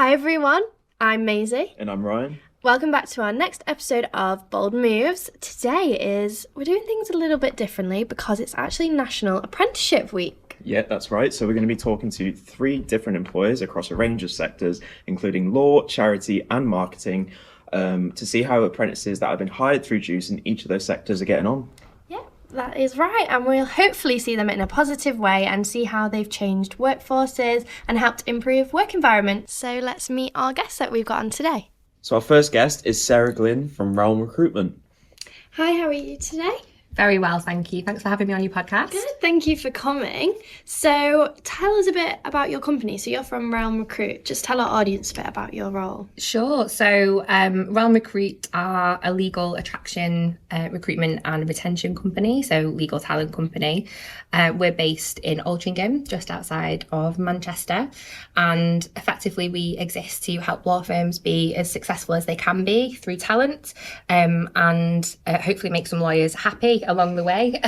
Hi everyone, I'm Maisie. And I'm Ryan. Welcome back to our next episode of Bold Moves. We're doing things a little bit differently because it's actually National Apprenticeship Week. Yeah, that's right. So we're going to be talking to 3 different employers across a range of sectors, including law, charity and marketing, to see how apprentices that have been hired through Juice in each of those sectors are getting on. Yeah, that is right. And we'll hopefully see them in a positive way and see how they've changed workforces and helped improve work environments. So let's meet our guests that we've got on today. So our first guest is Sarah Glynn from Realm Recruitment. Hi, how are you today? Very well, thank you. Thanks for having me on your podcast. Good, thank you for coming. So tell us a bit about your company. So you're from Realm Recruit. Just tell our audience a bit about your role. Sure. So Realm Recruit are a legal attraction, recruitment and retention company, so legal talent company. We're based in Altrincham, just outside of Manchester. And effectively we exist to help law firms be as successful as they can be through talent, and hopefully make some lawyers happy along the way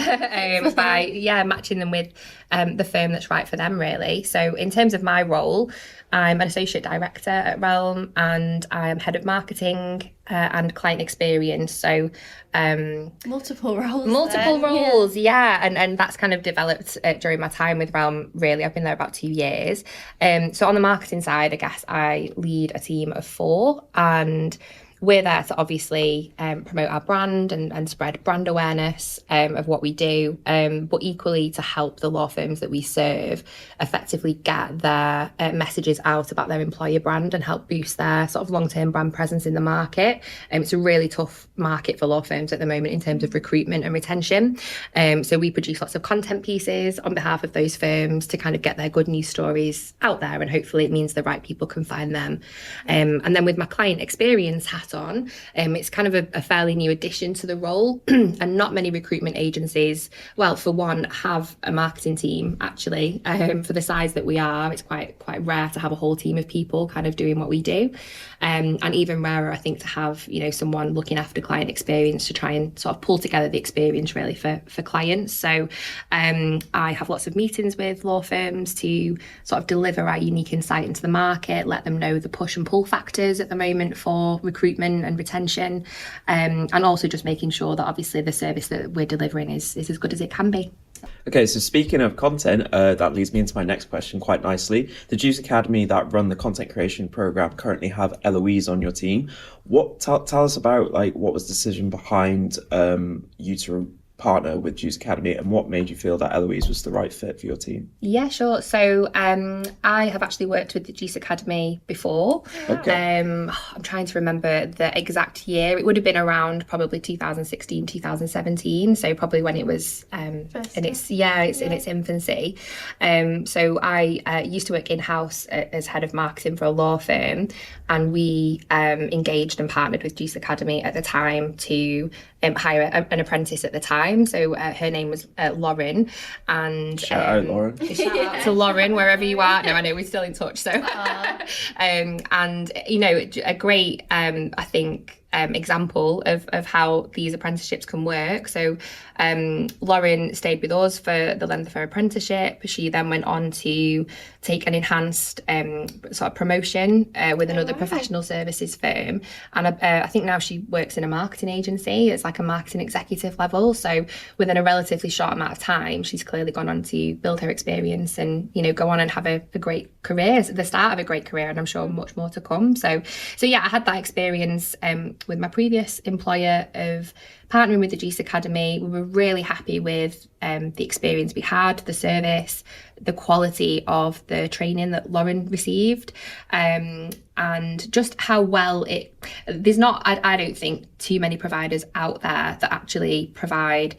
by matching them with the firm that's right for them, really. So in terms of my role, I'm an associate director at Realm and I am head of marketing and client experience. So multiple roles, yeah. And that's kind of developed during my time with Realm, really. I've been there about 2 years. So on the marketing side, I guess I lead a team of 4, and we're there to obviously promote our brand and spread brand awareness of what we do, but equally to help the law firms that we serve effectively get their messages out about their employer brand and help boost their sort of long-term brand presence in the market. It's a really tough market for law firms at the moment in terms of recruitment and retention. So we produce lots of content pieces on behalf of those firms to kind of get their good news stories out there, and hopefully it means the right people can find them. And then with my client experience hat on, it's kind of a fairly new addition to the role, and not many recruitment agencies, well, for one, have a marketing team actually. For the size that we are, it's quite rare to have a whole team of people kind of doing what we do, and even rarer, I think, to have someone looking after client experience to try and sort of pull together the experience really for clients. So I have lots of meetings with law firms to sort of deliver our unique insight into the market, let them know the push and pull factors at the moment for recruitment and retention, and also just making sure that obviously the service that we're delivering is as good as it can be. Okay, so speaking of content, that leads me into my next question quite nicely. The Juice Academy that run the content creation program currently have Eloise on your team. Tell us about what was the decision behind you to partner with Juice Academy, and what made you feel that Eloise was the right fit for your team? Yeah, sure. So I have actually worked with the Juice Academy before. Okay. I'm trying to remember the exact year. It would have been around probably 2016, 2017. So probably when it was in its infancy. So I used to work in-house as head of marketing for a law firm, and we engaged and partnered with Juice Academy at the time to hire an apprentice at the time. So her name was Lauren, and shout out Lauren. Shout out to Lauren wherever you are. No, I know we're still in touch. So and a great I think example of how these apprenticeships can work. So Lauren stayed with us for the length of her apprenticeship. She then went on to take an enhanced sort of promotion with another professional services firm, and I think now she works in a marketing agency. It's like a marketing executive level. So within a relatively short amount of time, she's clearly gone on to build her experience and go on and have a great career, the start of a great career, and I'm sure much more to come. So yeah, I had that experience with my previous employer of partnering with the Juice Academy. We were really happy with the experience we had, the service, the quality of the training that Lauren received, and just how well there's not, I don't think, too many providers out there that actually provide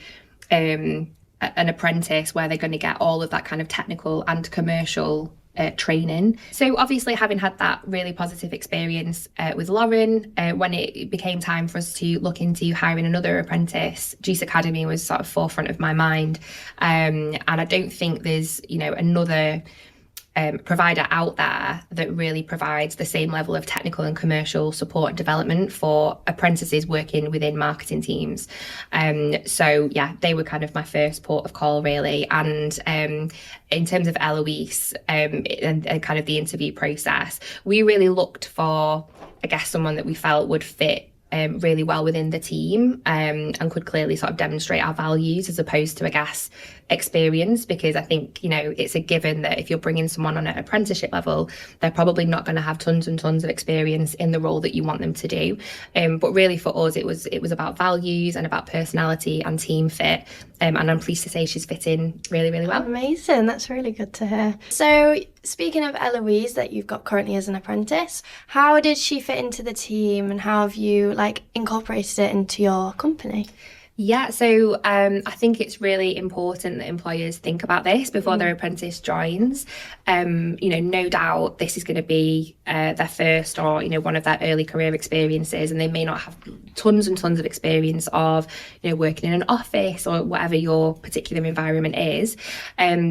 an apprentice where they're going to get all of that kind of technical and commercial training. So obviously, having had that really positive experience with Lauren, when it became time for us to look into hiring another apprentice, Juice Academy was sort of forefront of my mind, and I don't think there's another provider out there that really provides the same level of technical and commercial support and development for apprentices working within marketing teams. So yeah, they were kind of my first port of call, really. And in terms of Eloise and kind of the interview process, we really looked for, I guess, someone that we felt would fit really well within the team and could clearly sort of demonstrate our values, as opposed to, I guess, experience. Because I think, it's a given that if you're bringing someone on at apprenticeship level, they're probably not going to have tons and tons of experience in the role that you want them to do. But really for us, it was about values and about personality and team fit. And I'm pleased to say she's fit in really, really well. Amazing. That's really good to hear. So speaking of Eloise, that you've got currently as an apprentice, how did she fit into the team, and how have you incorporated it into your company? Yeah, so I think it's really important that employers think about this before their apprentice joins. No doubt this is going to be their first or, one of their early career experiences, and they may not have tons and tons of experience of, working in an office or whatever your particular environment is.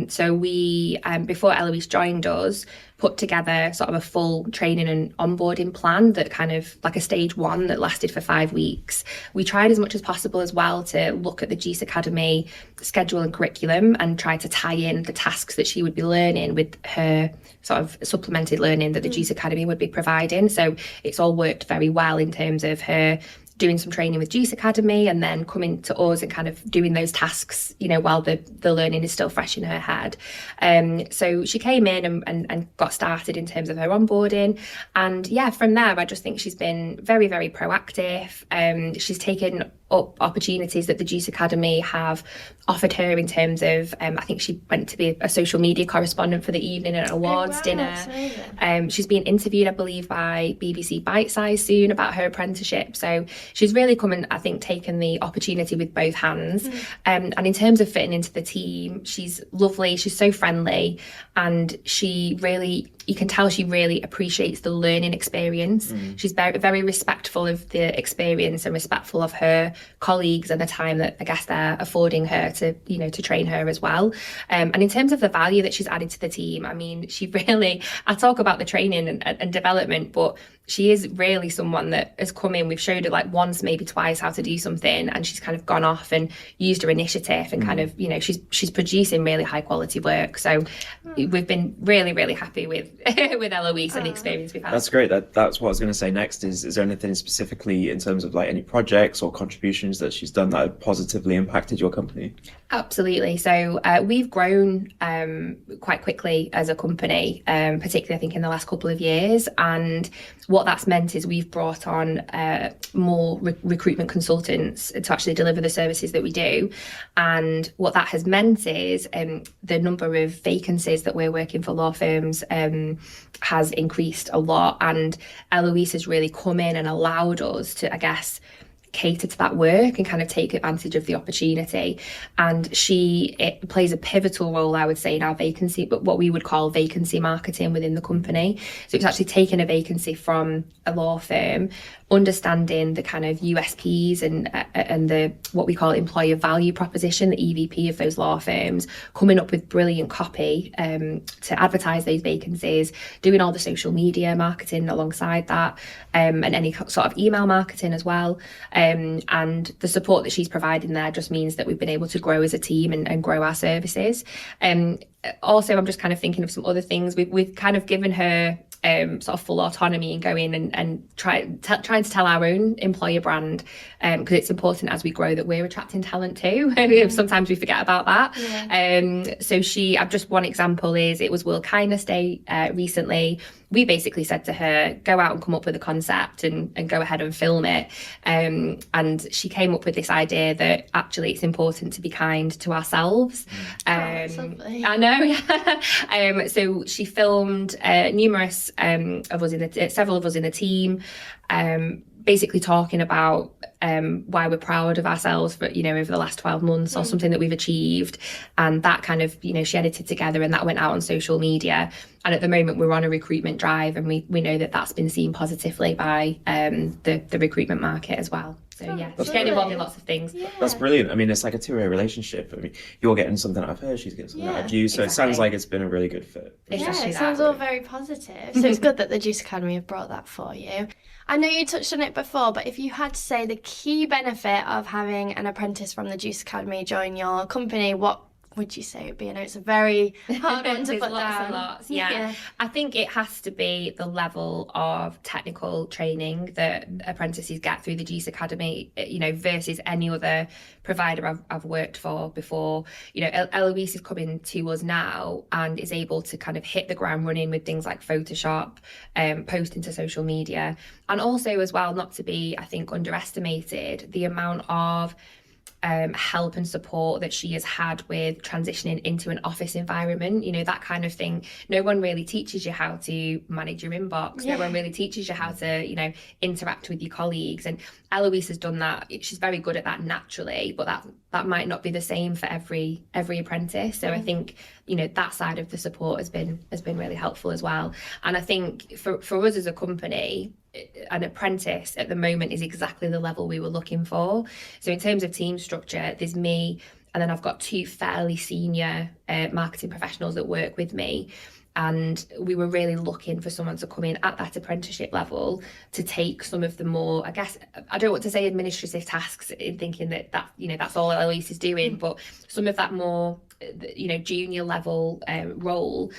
So we, before Eloise joined us, put together sort of a full training and onboarding plan that kind of like a stage 1 that lasted for 5 weeks. We tried as much as possible as well to look at the GCE Academy schedule and curriculum and try to tie in the tasks that she would be learning with her sort of supplemented learning that the GCE Academy would be providing. So it's all worked very well in terms of her doing some training with GCE Academy and then coming to us and kind of doing those tasks, while the learning is still fresh in her head. So she came in and got started in terms of her onboarding. And yeah, from there, I just think she's been very, very proactive. She's taken up opportunities that the GCE Academy have offered her in terms of, I think she went to be a social media correspondent for the evening at an awards dinner. She's being interviewed, I believe, by BBC Bite Size soon about her apprenticeship. So she's really come and, I think, taken the opportunity with both hands. And in terms of fitting into the team, she's lovely, she's so friendly, and you can tell she really appreciates the learning experience. She's very, very respectful of the experience and respectful of her colleagues and the time that I guess they're affording her to train her as well. And in terms of the value that she's added to the team, I mean, I talk about the training and development, but she is really someone that has come in. We've showed her once, maybe twice, how to do something, and she's kind of gone off and used her initiative and kind of, she's producing really high quality work. So we've been really, really happy with Eloise and the experience we've had. That's great. That's what I was going to say next. Is there anything specifically in terms of any projects or contributions that she's done that have positively impacted your company? Absolutely. So we've grown quite quickly as a company, particularly I think in the last couple of years. And what that's meant is we've brought on more recruitment consultants to actually deliver the services that we do. And what that has meant is the number of vacancies that we're working for law firms has increased a lot. And Eloise has really come in and allowed us to, I guess, cater to that work and kind of take advantage of the opportunity. And it plays a pivotal role, I would say, in our vacancy, but what we would call vacancy marketing within the company. So it's actually taking a vacancy from a law firm, understanding the kind of USPs and the what we call employer value proposition, the EVP of those law firms, coming up with brilliant copy to advertise those vacancies, doing all the social media marketing alongside that, and any sort of email marketing as well. And the support that she's providing there just means that we've been able to grow as a team and grow our services. Also, I'm just kind of thinking of some other things. We've kind of given her sort of full autonomy and go in and trying to tell our own employer brand, because it's important as we grow that we're attracting talent too. Sometimes we forget about that. So just one example is it was World Kindness Day recently. We basically said to her, go out and come up with a concept and go ahead and film it. And she came up with this idea that actually it's important to be kind to ourselves. That's lovely. I know, yeah. So she filmed numerous of us several of us in the team, basically talking about why we're proud of ourselves for, over the last 12 months or something that we've achieved. And that kind of, she edited together and that went out on social media. And at the moment we're on a recruitment drive, and we know that that's been seen positively by the recruitment market as well. So she's getting involved in lots of things. Yeah. That's brilliant. I mean, it's like a two-way relationship. I mean, you're getting something out of her, she's getting something out of you. So It sounds like it's been a really good fit. Exactly it sounds all very positive. So it's good that the Juice Academy have brought that for you. I know you touched on it before, but if you had to say the key benefit of having an apprentice from the Juice Academy join your company, what would you say it would be? I know it's a very hard one to put down. Lots. Yeah. I think it has to be the level of technical training that apprentices get through the Juice Academy, versus any other provider I've worked for before. Eloise is coming to us now and is able to kind of hit the ground running with things like Photoshop, posting to social media, and also as well, not to be, I think, underestimated, the amount of help and support that she has had with transitioning into an office environment, that kind of thing. No one really teaches you how to manage your inbox. No one really teaches you how to, interact with your colleagues. And Eloise has done that. She's very good at that naturally, but that might not be the same for every apprentice. So I think, that side of the support has been really helpful as well. And I think for us as a company, an apprentice at the moment is exactly the level we were looking for. So in terms of team structure, there's me, and then I've got two fairly senior marketing professionals that work with me. And we were really looking for someone to come in at that apprenticeship level to take some of the more, I guess, I don't want to say administrative tasks in thinking that that's all Eloise is doing, but some of that more, junior level role,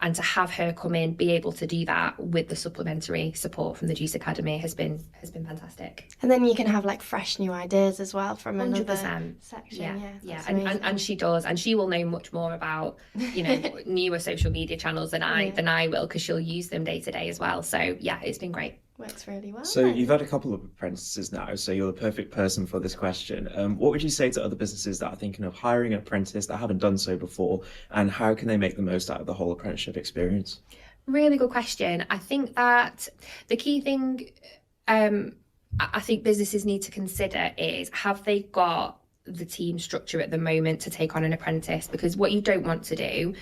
and to have her come in, be able to do that with the supplementary support from the Juice Academy has been fantastic. And then you can have like fresh new ideas as well from another 100%. section. Yeah. And she does, and she will know much more about newer social media channels than I will, because she'll use them day to day as well. So it's been great. Works really well. So you've had a couple of apprentices now, so you're the perfect person for this question. What would you say to other businesses that are thinking of hiring an apprentice that haven't done so before, and how can they make the most out of the whole apprenticeship experience? Really good question. I think that the key thing I think businesses need to consider is, have they got the team structure at the moment to take on an apprentice? Because what you don't want to do...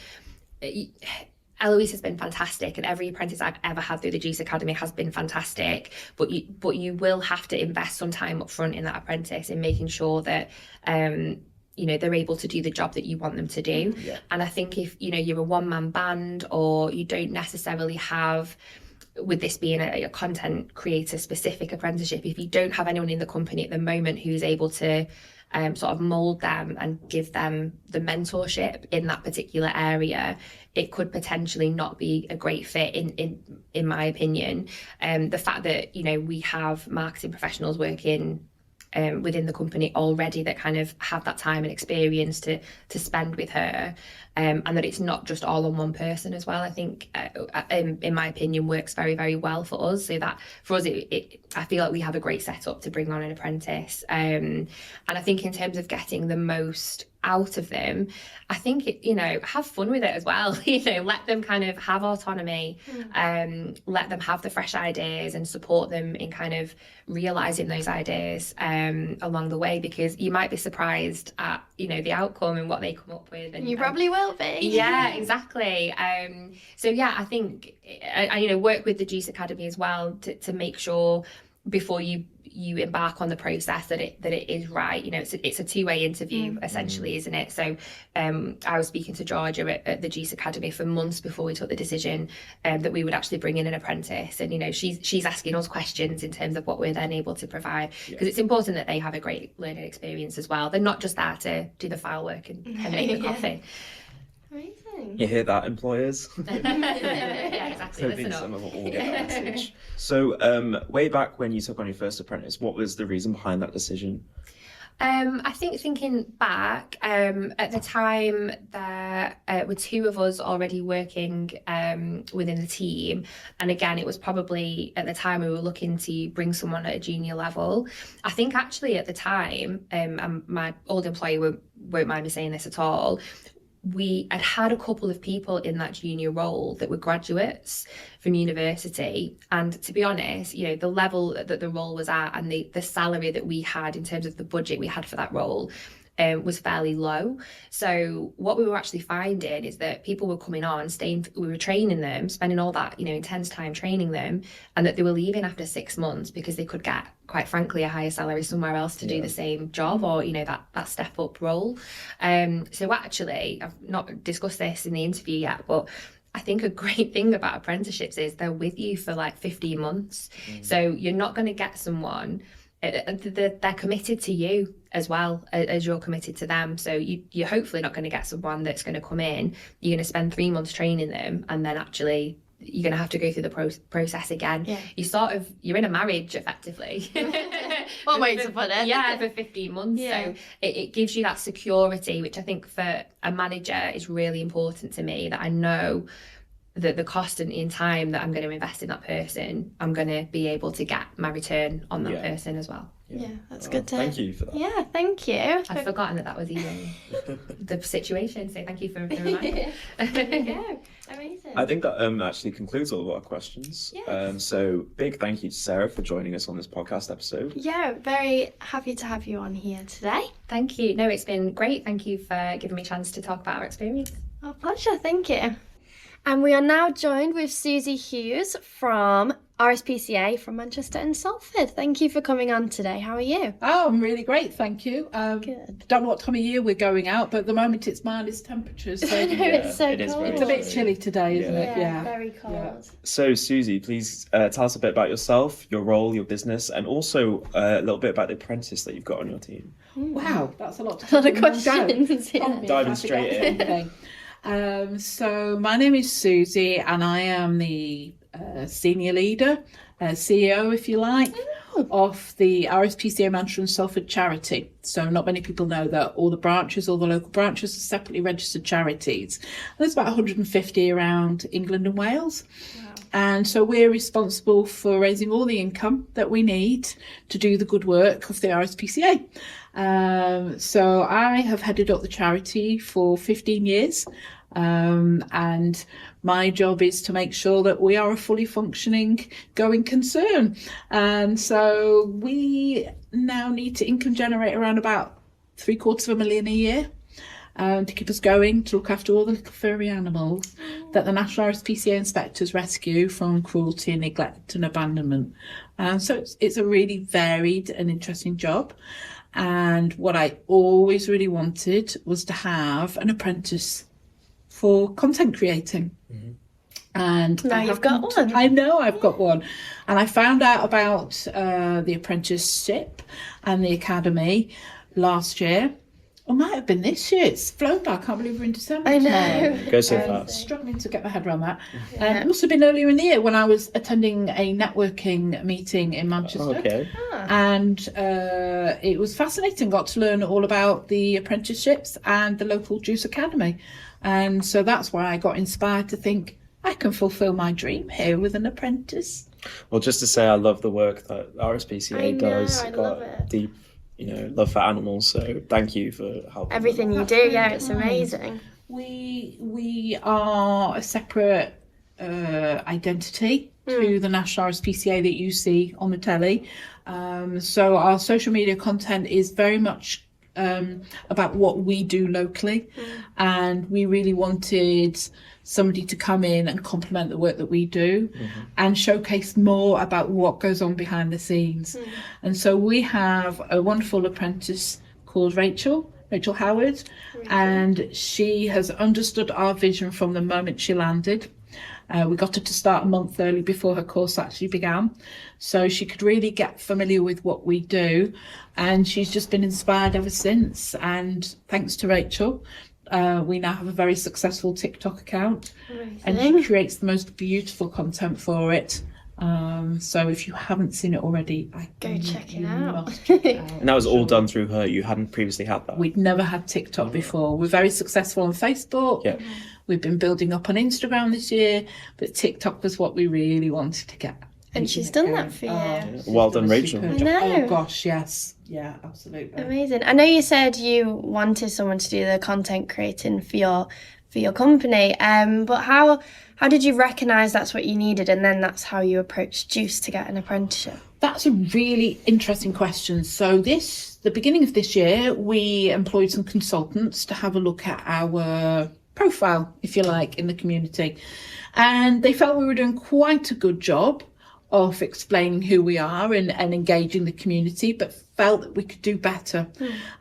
Eloise has been fantastic, and every apprentice I've ever had through the Juice Academy has been fantastic. But you will have to invest some time up front in that apprentice in making sure that they're able to do the job that you want them to do. Yeah. And I think if you're a one-man band, or you don't necessarily have, with this being a content creator specific apprenticeship, if you don't have anyone in the company at the moment who's able to sort of mould them and give them the mentorship in that particular area, it could potentially not be a great fit in my opinion. The fact that we have marketing professionals working within the company already that kind of have that time and experience to spend with her, and that it's not just all on one person as well, I think in my opinion works very, very well for us. So that for us I feel like we have a great setup to bring on an apprentice, and I think in terms of getting the most out of them, I think have fun with it as well. Let them kind of have autonomy, let them have the fresh ideas, and support them in kind of realizing those ideas along the way, because you might be surprised at the outcome and what they come up with, and you probably will be. Yeah, exactly. So I think I work with the Juice Academy as well to make sure before you embark on the process that it is right. It's a two-way interview essentially, isn't it? So I was speaking to Georgia at the Juice Academy for months before we took the decision that we would actually bring in an apprentice, and she's asking us questions in terms of what we're then able to provide, because it's important that they have a great learning experience as well. They're not just there to do the file work and make the coffee. Amazing. You hear that, employers? Yeah, exactly. Hoping some of them will get that message. So way back when you took on your first apprentice, what was the reason behind that decision? I think thinking back, at the time there were two of us already working within the team, and again it was probably at the time we were looking to bring someone at a junior level. I think actually at the time, and my old employer won't mind me saying this at all, we had a couple of people in that junior role that were graduates from university, and to be honest, you know, the level that the role was at and the salary that we had in terms of the budget we had for that role was fairly low. So what we were actually finding is that people were coming on, we were training them, spending all that, you know, intense time training them, and that they were leaving after 6 months because they could get, quite frankly, a higher salary somewhere else to do the same job, or, you know, that step up role. So actually, I've not discussed this in the interview yet, but I think a great thing about apprenticeships is they're with you for like 15 months. So you're not going to get someone, they're committed to you as well as you're committed to them. So you're hopefully not going to get someone that's going to come in, you're going to spend 3 months training them, and then actually you're going to have to go through the process again. You're in a marriage effectively. One way to put it. Yeah, for 15 months. So it gives you that security, which I think for a manager is really important to me, that I know that the cost in time that I'm going to invest in that person, I'm going to be able to get my return on that person as well. Yeah, that's good to Thank you for that. Yeah, thank you. I'd forgotten that was even the situation, so thank you for reminding. Yeah, amazing. I think that actually concludes all of our questions. Yes. So big thank you to Sarah for joining us on this podcast episode. Yeah, very happy to have you on here today. Thank you. No, it's been great. Thank you for giving me a chance to talk about our experience. Our pleasure, thank you. And we are now joined with Susie Hughes from RSPCA from Manchester and Salford. Thank you for coming on today. How are you? Oh, I'm really great, thank you. Good. Don't know what time of year we're going out, but at the moment it's minus temperatures. So I know, it's so it is cold. very it's a bit chilly today, isn't it? Yeah, very cold. So Susie, please tell us a bit about yourself, your role, your business, and also a little bit about the apprentice that you've got on your team. Wow, that's a lot to A lot of take in one go. questions. Yeah. Diving straight in. Okay. So my name is Susie, and I am the senior leader, CEO, if you like, of the RSPCA Manchester and Salford charity. So not many people know that all the local branches are separately registered charities. There's about 150 around England and Wales. Wow. And so we're responsible for raising all the income that we need to do the good work of the RSPCA. So I have headed up the charity for 15 years. And my job is to make sure that we are a fully functioning going concern. And so we now need to income generate around about $750,000 a year to keep us going, to look after all the little furry animals that the National RSPCA inspectors rescue from cruelty, neglect and abandonment. So it's a really varied and interesting job. And what I always really wanted was to have an apprentice for content creating. And Now you've got one. I know I've got one. And I found out about the apprenticeship and the academy last year. Or might have been this year. It's flown by. I can't believe we're in December. I tomorrow. know. Go so fast. Struggling to get my head around that. It must have been earlier in the year when I was attending a networking meeting in Manchester. Okay. And it was fascinating. Got to learn all about the apprenticeships and the local Juice Academy. And so that's why I got inspired to think, I can fulfil my dream here with an apprentice. Well, just to say, I love the work that RSPCA I know, does. I Got love it. deep, love for animals. So thank you for helping. Everything you do, yeah, it's amazing. We are a separate identity to the National RSPCA that you see on the telly. So our social media content is very much about what we do locally, and we really wanted somebody to come in and complement the work that we do and showcase more about what goes on behind the scenes. And so we have a wonderful apprentice called Rachel Howard, and she has understood our vision from the moment she landed. We got her to start a month early before her course actually began, so she could really get familiar with what we do, and she's just been inspired ever since. And thanks to Rachel, we now have a very successful TikTok account, and she creates the most beautiful content for it. So if you haven't seen it already, Go check it you out. must check it out. And that was all done through her. You hadn't previously had that. We'd never had TikTok before. We're very successful on Facebook. Yeah. We've been building up on Instagram this year, but TikTok was what we really wanted to get. And she's done that for you. Well done, Rachel. I know. Oh gosh, yes. Yeah, absolutely. Amazing. I know you said you wanted someone to do the content creating for your company, but how did you recognise that's what you needed, and then that's how you approached Juice to get an apprenticeship? That's a really interesting question. So the beginning of this year, we employed some consultants to have a look at our profile, if you like, in the community. And they felt we were doing quite a good job of explaining who we are and engaging the community, but felt that we could do better.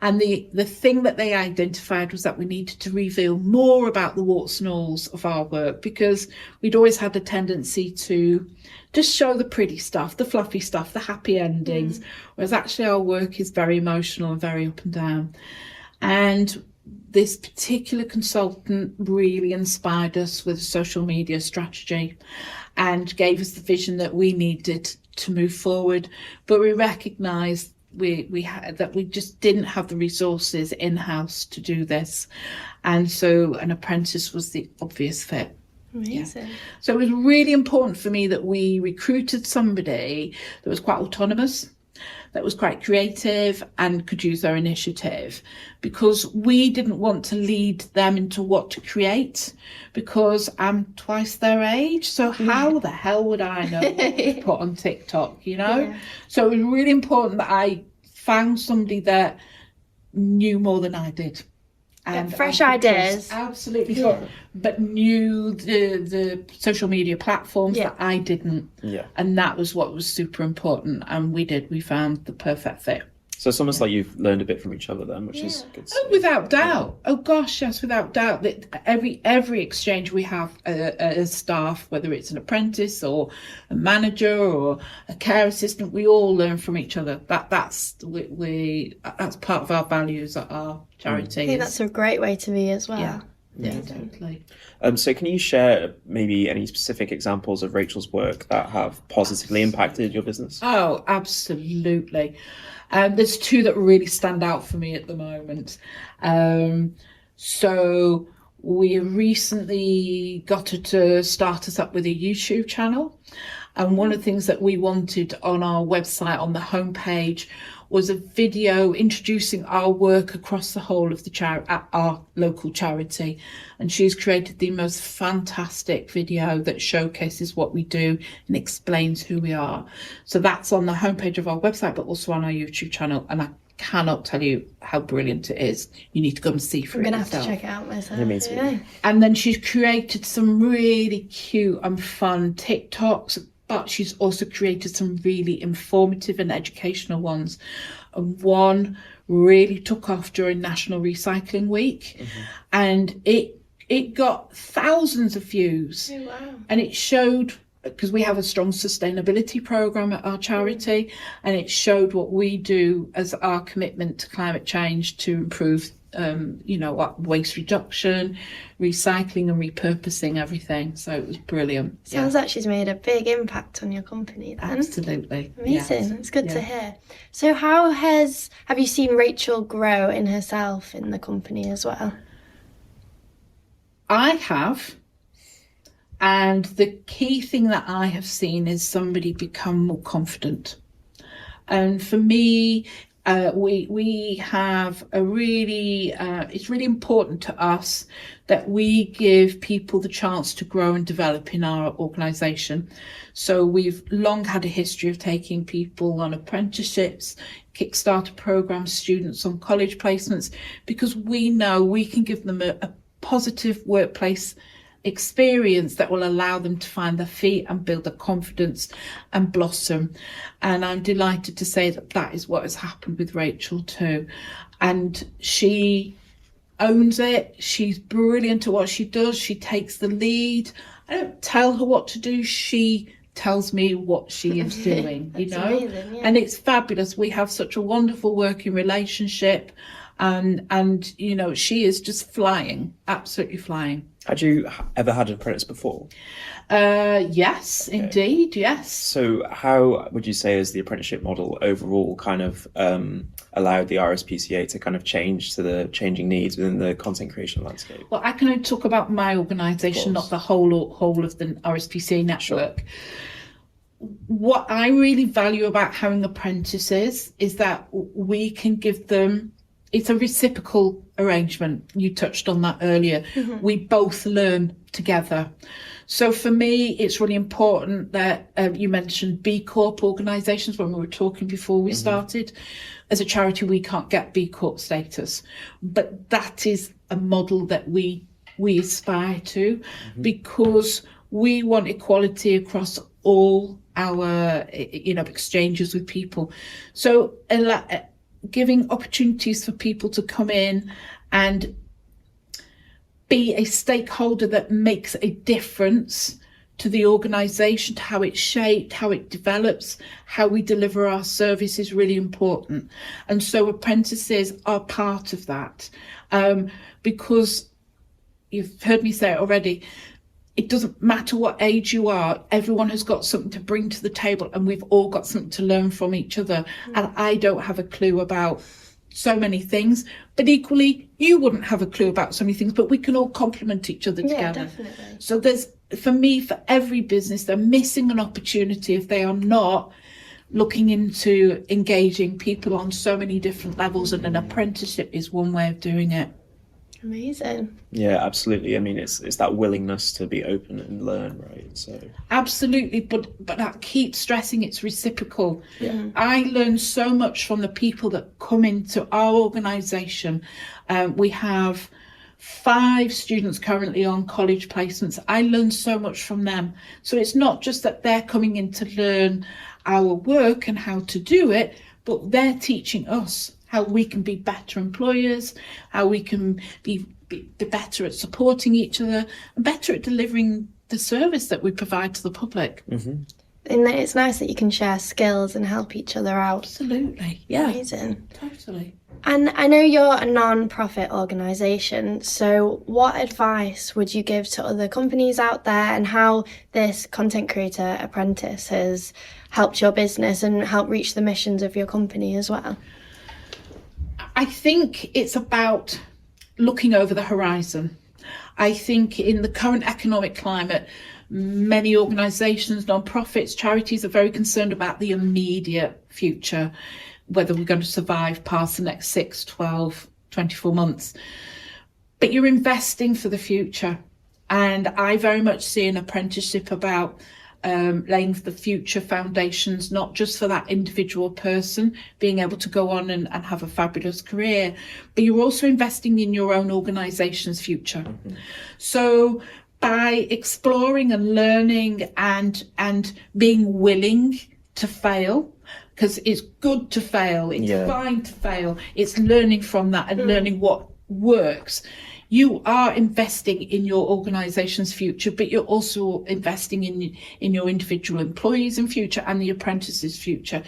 And the thing that they identified was that we needed to reveal more about the warts and alls of our work, because we'd always had a tendency to just show the pretty stuff, the fluffy stuff, the happy endings, whereas actually our work is very emotional and very up and down. And this particular consultant really inspired us with a social media strategy and gave us the vision that we needed to move forward. But we recognised that we just didn't have the resources in-house to do this. And so an apprentice was the obvious fit. Amazing. Yeah. So it was really important for me that we recruited somebody that was quite autonomous, that was quite creative and could use their initiative, because we didn't want to lead them into what to create, because I'm twice their age. So how the hell would I know what to put on TikTok, you know? Yeah. So it was really important that I found somebody that knew more than I did. And fresh ideas. Absolutely. Yeah. But knew the social media platforms that I didn't. Yeah. And that was what was super important. And we found the perfect fit. So it's almost like you've learned a bit from each other then, which is good. Oh, without doubt. Oh gosh, yes, without doubt. That every exchange we have as staff, whether it's an apprentice or a manager or a care assistant, we all learn from each other. That's part of our values at our charity. I think that's a great way to be as well. Yeah, totally. So can you share maybe any specific examples of Rachel's work that have positively impacted your business? Oh, absolutely. There's two that really stand out for me at the moment. So we recently got her to start us up with a YouTube channel. And one of the things that we wanted on our website, on the homepage, was a video introducing our work across the whole of our local charity. And she's created the most fantastic video that showcases what we do and explains who we are. So that's on the homepage of our website, but also on our YouTube channel. And I cannot tell you how brilliant it is. You need to go and see for it yourself. I'm going to have to check it out myself. Yeah. And then she's created some really cute and fun TikToks, but she's also created some really informative and educational ones. And one really took off during National Recycling Week. And it got thousands of views. Oh, wow. And it showed, because we have a strong sustainability programme at our charity, and it showed what we do as our commitment to climate change to improve waste reduction, recycling and repurposing everything. So it was brilliant. Sounds like she's made a big impact on your company then. Absolutely. Amazing. Yes. It's good to hear. So how have you seen Rachel grow in herself in the company as well? I have. And the key thing that I have seen is somebody become more confident. And for me, we have it's really important to us that we give people the chance to grow and develop in our organisation. So we've long had a history of taking people on apprenticeships, Kickstarter programs, students on college placements, because we know we can give them a positive workplace experience that will allow them to find their feet and build their confidence and blossom. And I'm delighted to say that is what has happened with Rachel too. And she owns it. She's brilliant at what she does. She takes the lead. I don't tell her what to do. She tells me what she is doing, you know. Amazing, yeah. And it's fabulous. We have such a wonderful working relationship. And you know, she is just flying, absolutely flying. Had you ever had an apprentice before? Yes, okay. Indeed, yes. So how would you say is the apprenticeship model overall kind of allowed the RSPCA to kind of change to the changing needs within the content creation landscape? Well, I can only talk about my organisation, not the whole of the RSPCA network. Sure. what I really value about having apprentices is that we can give them, it's a reciprocal arrangement. You touched on that earlier. We both learn together. So for me, it's really important that you mentioned B Corp organisations when we were talking before we started. As a charity, we can't get B Corp status, but that is a model that we aspire to, because we want equality across all our exchanges with people. So giving opportunities for people to come in and be a stakeholder that makes a difference to the organisation, to how it's shaped, how it develops, how we deliver our service is really important. And so apprentices are part of that, because you've heard me say it already, it doesn't matter what age you are, everyone has got something to bring to the table, and we've all got something to learn from each other. And I don't have a clue about so many things, but equally you wouldn't have a clue about so many things, but we can all complement each other together. Yeah, definitely. So there's, for me, for every business, they're missing an opportunity if they are not looking into engaging people on so many different levels, and an apprenticeship is one way of doing it. Amazing. Yeah, absolutely. I mean, it's that willingness to be open and learn, right? So Absolutely, but I keep stressing it's reciprocal. Yeah. I learn so much from the people that come into our organisation. We have 5 students currently on college placements. I learn so much from them. So it's not just that they're coming in to learn our work and how to do it, but they're teaching us how we can be better employers, how we can be better at supporting each other, and better at delivering the service that we provide to the public. And it's nice that you can share skills and help each other out. Absolutely, yeah. Amazing. Totally. And I know you're a non-profit organisation, so what advice would you give to other companies out there, and how this content creator apprentice has helped your business and helped reach the missions of your company as well? I think it's about looking over the horizon. I think in the current economic climate, many organisations, non-profits, charities are very concerned about the immediate future, whether we're going to survive past the next 6, 12, 24 months. But you're investing for the future. And I very much see an apprenticeship about laying for the future foundations, not just for that individual person being able to go on and have a fabulous career, but you're also investing in your own organisation's future. So by exploring and learning and being willing to fail, because it's good to fail, it's fine to fail, it's learning from that and learning what works. You are investing in your organisation's future, but you're also investing in your individual employees' and future and the apprentices' future.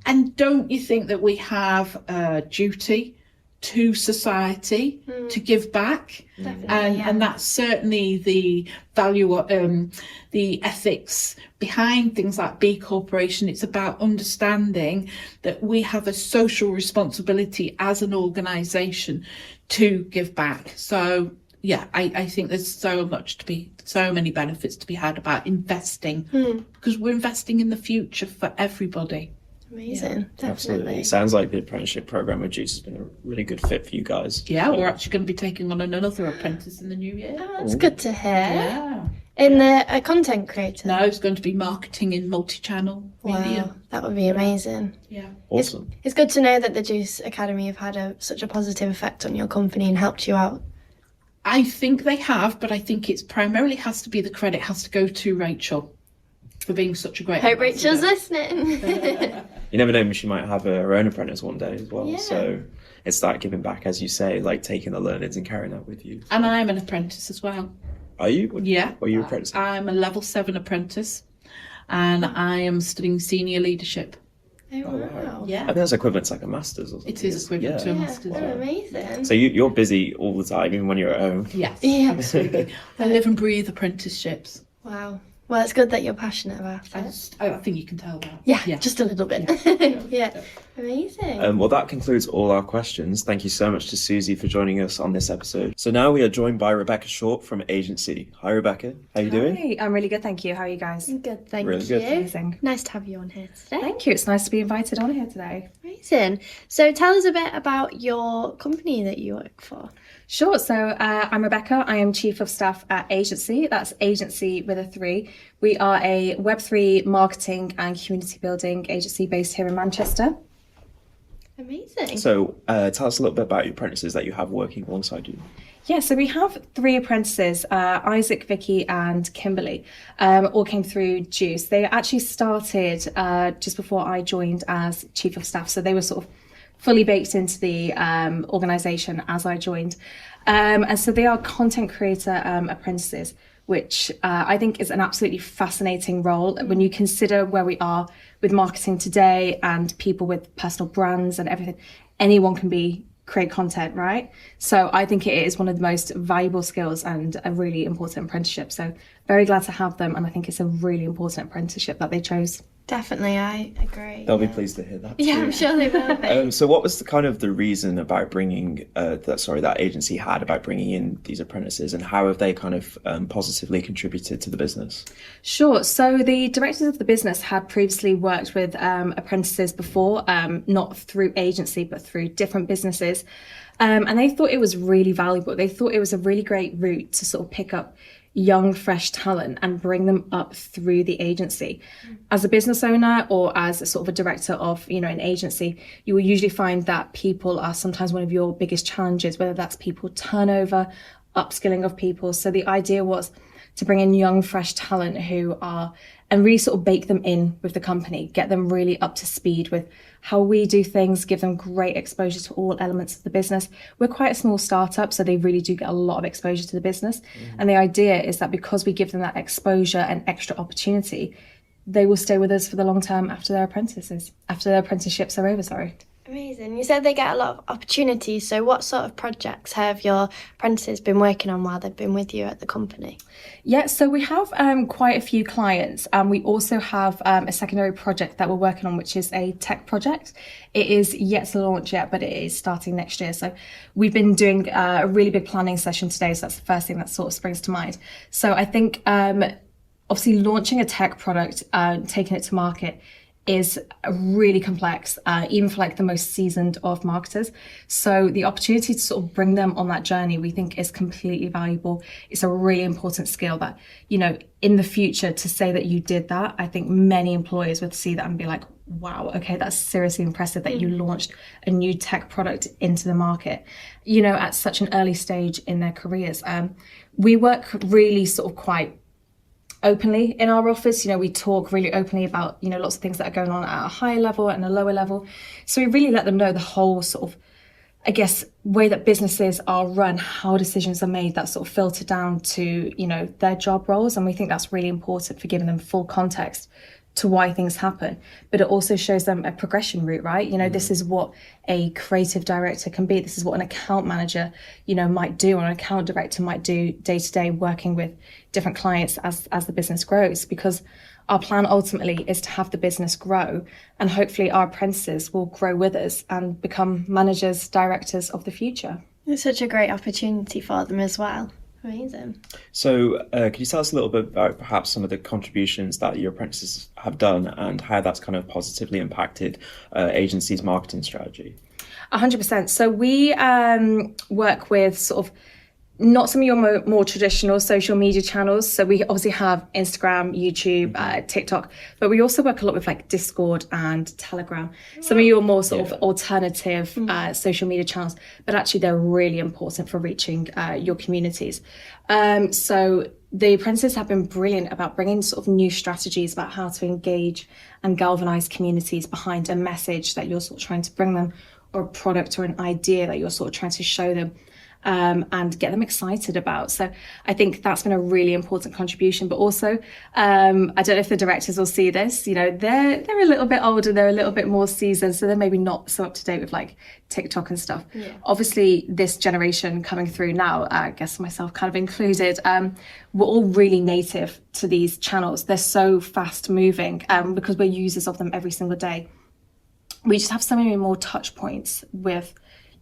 And don't you think that we have a duty to society to give back? And that's certainly the value, the ethics behind things like B Corporation. It's about understanding that we have a social responsibility as an organisation to give back. So yeah, I think there's so many benefits to be had about investing, because we're investing in the future for everybody. Amazing. Definitely. Absolutely. It sounds like the apprenticeship program with Juice has been a really good fit for you guys. Yeah, we're actually going to be taking on another apprentice in the new year. Oh, that's good to hear. Yeah. In a content creator? No, it's going to be marketing in multi-channel media. Wow, that would be amazing. Yeah. Awesome. It's good to know that the Juice Academy have had such a positive effect on your company and helped you out. I think they have, but I think it's primarily has to be the credit has to go to Rachel for being such a great Hope ambassador. Rachel's listening. You never know, she might have her own apprentice one day as well. Yeah. So it's that giving back, as you say, like taking the learnings and carrying that with you. And I'm an apprentice as well. Are you? Yeah. Are you apprentice? I'm a level 7 apprentice, and I am studying senior leadership. Oh, wow. Yeah. I think that's equivalent to like a master's or something. It is equivalent to a Yeah, master's. oh, amazing. So you're busy all the time, even when you're at home. Yes, Yeah. absolutely. I live and breathe apprenticeships. Wow. Well, it's good that you're passionate about it. I think you can tell that. Yeah, just a little bit. Yeah, amazing. Well, that concludes all our questions. Thank you so much to Susie for joining us on this episode. So now we are joined by Rebecca Short from Agency. Hi, Rebecca. How you doing? Hi, I'm really good, thank you. How are you guys? Good, thank Really you. good. Amazing. Nice to have you on here today. Thank you. It's nice to be invited on here today. Amazing. So tell us a bit about your company that you work for. Sure. So I'm Rebecca. I am Chief of Staff at Agency. That's Agency with a 3. We are a Web3 marketing and community building agency based here in Manchester. Amazing. So tell us a little bit about your apprentices that you have working alongside you. Yeah, so we have 3 apprentices, Isaac, Vicky and Kimberly, all came through Juice. They actually started just before I joined as Chief of Staff. So they were sort of fully baked into the organisation as I joined. And so they are content creator apprentices, which I think is an absolutely fascinating role when you consider where we are with marketing today and people with personal brands and everything. Anyone can create content, right? So I think it is one of the most valuable skills and a really important apprenticeship. So very glad to have them, and I think it's a really important apprenticeship that they chose. Definitely, I agree. They'll be pleased to hear that. Yeah, too. I'm sure they will be. So what was the reason about bringing that agency had about bringing in these apprentices, and how have they kind of positively contributed to the business? Sure. So the directors of the business had previously worked with apprentices before, not through agency, but through different businesses. And they thought it was really valuable. They thought it was a really great route to sort of pick up young, fresh talent and bring them up through the agency. As a business owner or as a sort of a director of, an agency, you will usually find that people are sometimes one of your biggest challenges, whether that's people turnover, upskilling of people. So the idea was to bring in young, fresh talent and really sort of bake them in with the company, get them really up to speed with how we do things, give them great exposure to all elements of the business. We're quite a small startup, so they really do get a lot of exposure to the business. And the idea is that because we give them that exposure and extra opportunity, they will stay with us for the long term after their apprenticeships are over, Amazing. You said they get a lot of opportunities. So what sort of projects have your apprentices been working on while they've been with you at the company? Yeah, so we have quite a few clients, and we also have a secondary project that we're working on, which is a tech project. It is yet to launch yet, but it is starting next year. So we've been doing a really big planning session today, so that's the first thing that sort of springs to mind. So I think obviously launching a tech product, taking it to market is really complex, even for like the most seasoned of marketers. So the opportunity to sort of bring them on that journey, we think is completely valuable. It's a really important skill that, in the future, to say that you did that, I think many employers would see that and be like, wow, okay, that's seriously impressive that you launched a new tech product into the market, at such an early stage in their careers. We work really sort of quite openly in our office. We talk really openly about, lots of things that are going on at a higher level and a lower level. So we really let them know the whole sort of, I guess, way that businesses are run, how decisions are made, that sort of filter down to, their job roles. And we think that's really important for giving them full context to why things happen. But it also shows them a progression route, right? This is what a creative director can be. This is what an account manager, might do, or an account director might do day to day, working with different clients as the business grows. Because our plan ultimately is to have the business grow, and hopefully our apprentices will grow with us and become managers, directors of the future. It's such a great opportunity for them as well. Amazing. So can you tell us a little bit about perhaps some of the contributions that your apprentices have done and how that's kind of positively impacted agency's marketing strategy? 100%. So we work with sort of not some of your more traditional social media channels. So we obviously have Instagram, YouTube, TikTok, but we also work a lot with like Discord and Telegram. Some of your more sort of alternative social media channels, but actually they're really important for reaching your communities. So the apprentices have been brilliant about bringing sort of new strategies about how to engage and galvanize communities behind a message that you're sort of trying to bring them, or a product or an idea that you're sort of trying to show them. and get them excited about. So I think that's been a really important contribution. But also, I don't know if the directors will see this, you know, they're a little bit older, they're a little bit more seasoned, so they're maybe not so up to date with like TikTok and stuff. Yeah. Obviously, this generation coming through now, I guess myself kind of included, we're all really native to these channels. They're so fast moving because we're users of them every single day. We just have so many more touch points with,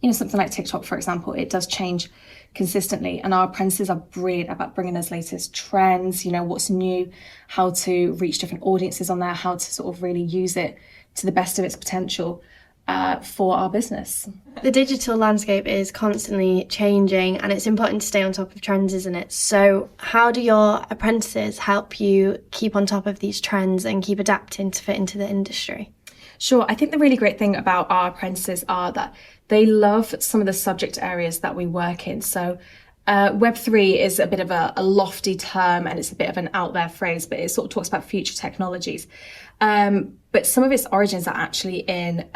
you know, something like TikTok, for example. It does change consistently, and our apprentices are brilliant about bringing us latest trends, you know, what's new, how to reach different audiences on there, how to sort of really use it to the best of its potential for our business. The digital landscape is constantly changing, and it's important to stay on top of trends, isn't it? So how do your apprentices help you keep on top of these trends and keep adapting to fit into the industry? Sure. I think the really great thing about our apprentices are that they love some of the subject areas that we work in. So Web3 is a bit of a lofty term, and it's a bit of an out there phrase, but it sort of talks about future technologies. But some of its origins are actually in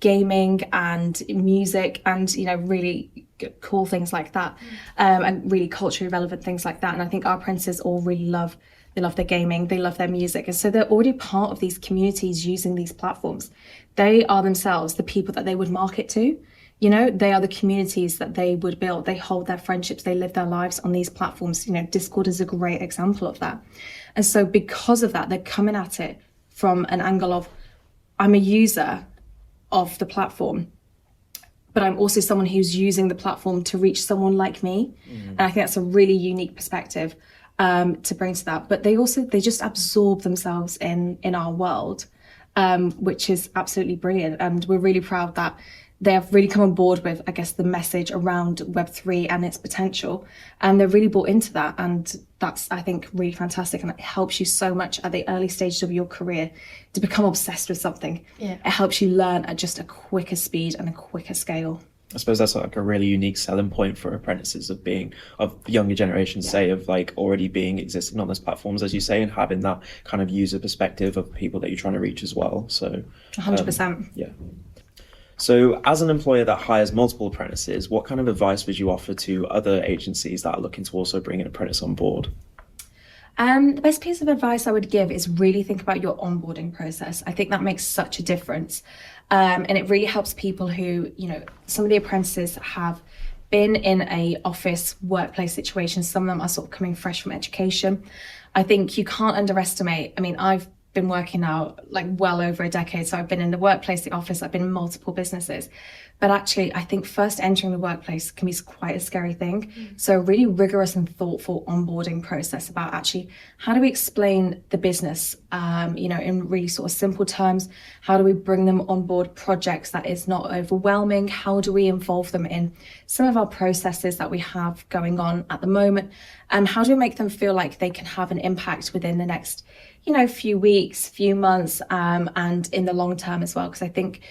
gaming and music and, you know, really cool things like that, and really culturally relevant things like that. And I think our apprentices all really love their gaming, they love their music. And so they're already part of these communities using these platforms. They are themselves the people that they would market to. You know, they are the communities that they would build. They hold their friendships, they live their lives on these platforms. You know, Discord is a great example of that. And so because of that, they're coming at it from an angle of, I'm a user of the platform, but I'm also someone who's using the platform to reach someone like me. And I think that's a really unique perspective to bring to that. But they just absorb themselves in our world, which is absolutely brilliant. And we're really proud that they have really come on board with, I guess, the message around Web3 and its potential. And they're really bought into that. And that's, I think, really fantastic. And it helps you so much at the early stages of your career to become obsessed with something. Yeah. It helps you learn at just a quicker speed and a quicker scale. I suppose that's like a really unique selling point for apprentices of younger generations, say, of like already being existing on those platforms, as you say, and having that kind of user perspective of people that you're trying to reach as well. So 100%. Yeah. So as an employer that hires multiple apprentices, what kind of advice would you offer to other agencies that are looking to also bring an apprentice on board? The best piece of advice I would give is really think about your onboarding process. I think that makes such a difference. And it really helps people who, you know, some of the apprentices have been in a office workplace situation. Some of them are sort of coming fresh from education. I think you can't underestimate. I mean, I've been working now like well over a decade. So I've been in the workplace, the office, I've been in multiple businesses. But actually, I think first entering the workplace can be quite a scary thing. So a really rigorous and thoughtful onboarding process about actually how do we explain the business, you know, in really sort of simple terms? How do we bring them on board projects that is not overwhelming? How do we involve them in some of our processes that we have going on at the moment? And how do we make them feel like they can have an impact within the next, you know, few weeks, few months, and in the long term as well? Because I think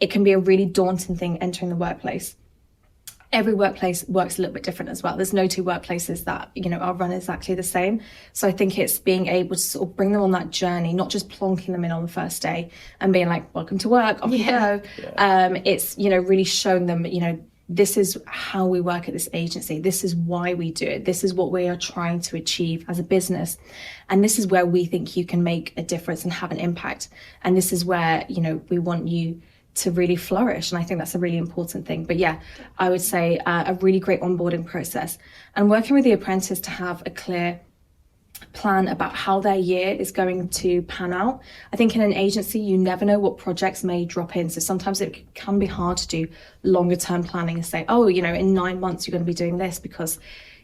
it can be a really daunting thing entering the workplace. Every workplace works a little bit different as well. There's no two workplaces that, you know, are run exactly the same. So I think it's being able to sort of bring them on that journey, not just plonking them in on the first day and being like, welcome to work, off you go. It's, you know, really showing them, you know, this is how we work at this agency. This is why we do it. This is what we are trying to achieve as a business. And this is where we think you can make a difference and have an impact. And this is where, you know, we want you to really flourish. And I think that's a really important thing. But yeah, I would say a really great onboarding process and working with the apprentice to have a clear plan about how their year is going to pan out. I think in an agency, you never know what projects may drop in. So sometimes it can be hard to do longer term planning and say, oh, you know, in 9 months, you're going to be doing this because,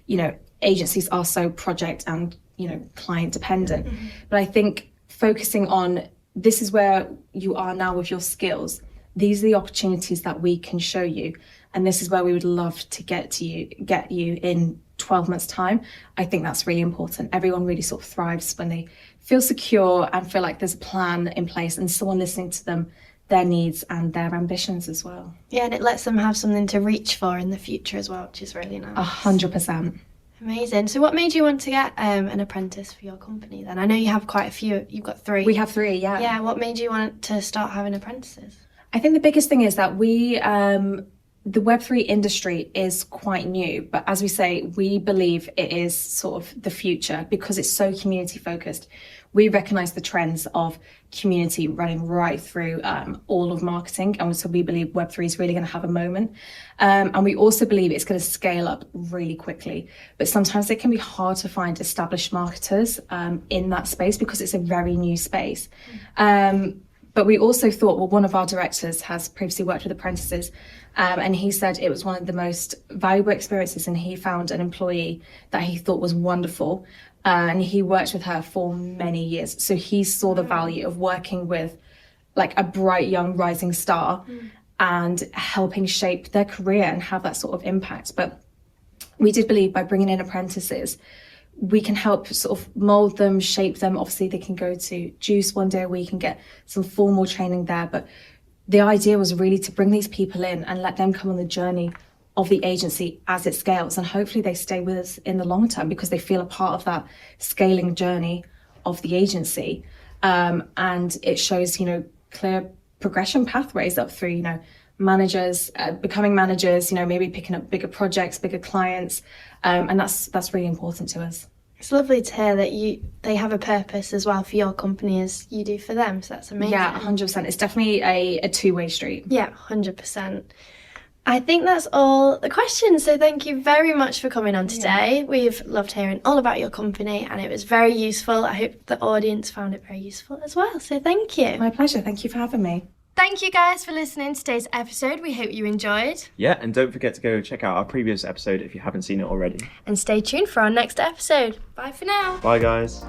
you know, agencies are so project and, you know, client dependent. But I think focusing on this is where you are now with your skills. These are the opportunities that we can show you. And this is where we would love to get you in 12 months time. I think that's really important. Everyone really sort of thrives when they feel secure and feel like there's a plan in place and someone listening to them, their needs and their ambitions as well. Yeah, and it lets them have something to reach for in the future as well, which is really nice. 100%. Amazing. So what made you want to get an apprentice for your company then? I know you have quite a few. You've got 3. We have 3, yeah. Yeah, what made you want to start having apprentices? I think the biggest thing is that we the Web3 industry is quite new, but as we say, we believe it is sort of the future because it's so community focused. We recognize the trends of community running right through all of marketing. And so we believe Web3 is really going to have a moment. And we also believe it's going to scale up really quickly. But sometimes it can be hard to find established marketers in that space because it's a very new space. But we also thought, well, one of our directors has previously worked with Apprentices, and he said it was one of the most valuable experiences, and he found an employee that he thought was wonderful, and he worked with her for many years. So he saw the value of working with like a bright young rising star and helping shape their career and have that sort of impact. But we did believe by bringing in apprentices, we can help sort of mold them, shape them. Obviously, they can go to Juice one day a week and get some formal training there. But the idea was really to bring these people in and let them come on the journey of the agency as it scales. And hopefully they stay with us in the long term because they feel a part of that scaling journey of the agency. And it shows, clear progression pathways up through, managers, becoming managers, maybe picking up bigger projects, bigger clients. And that's really important to us. It's lovely to hear that they have a purpose as well for your company as you do for them. So that's amazing. Yeah, 100%. It's definitely a two-way street. Yeah, 100%. I think that's all the questions. So thank you very much for coming on today. Yeah. We've loved hearing all about your company and it was very useful. I hope the audience found it very useful as well. So thank you. My pleasure. Thank you for having me. Thank you guys for listening to today's episode. We hope you enjoyed. Yeah, and don't forget to go check out our previous episode if you haven't seen it already. And stay tuned for our next episode. Bye for now. Bye guys.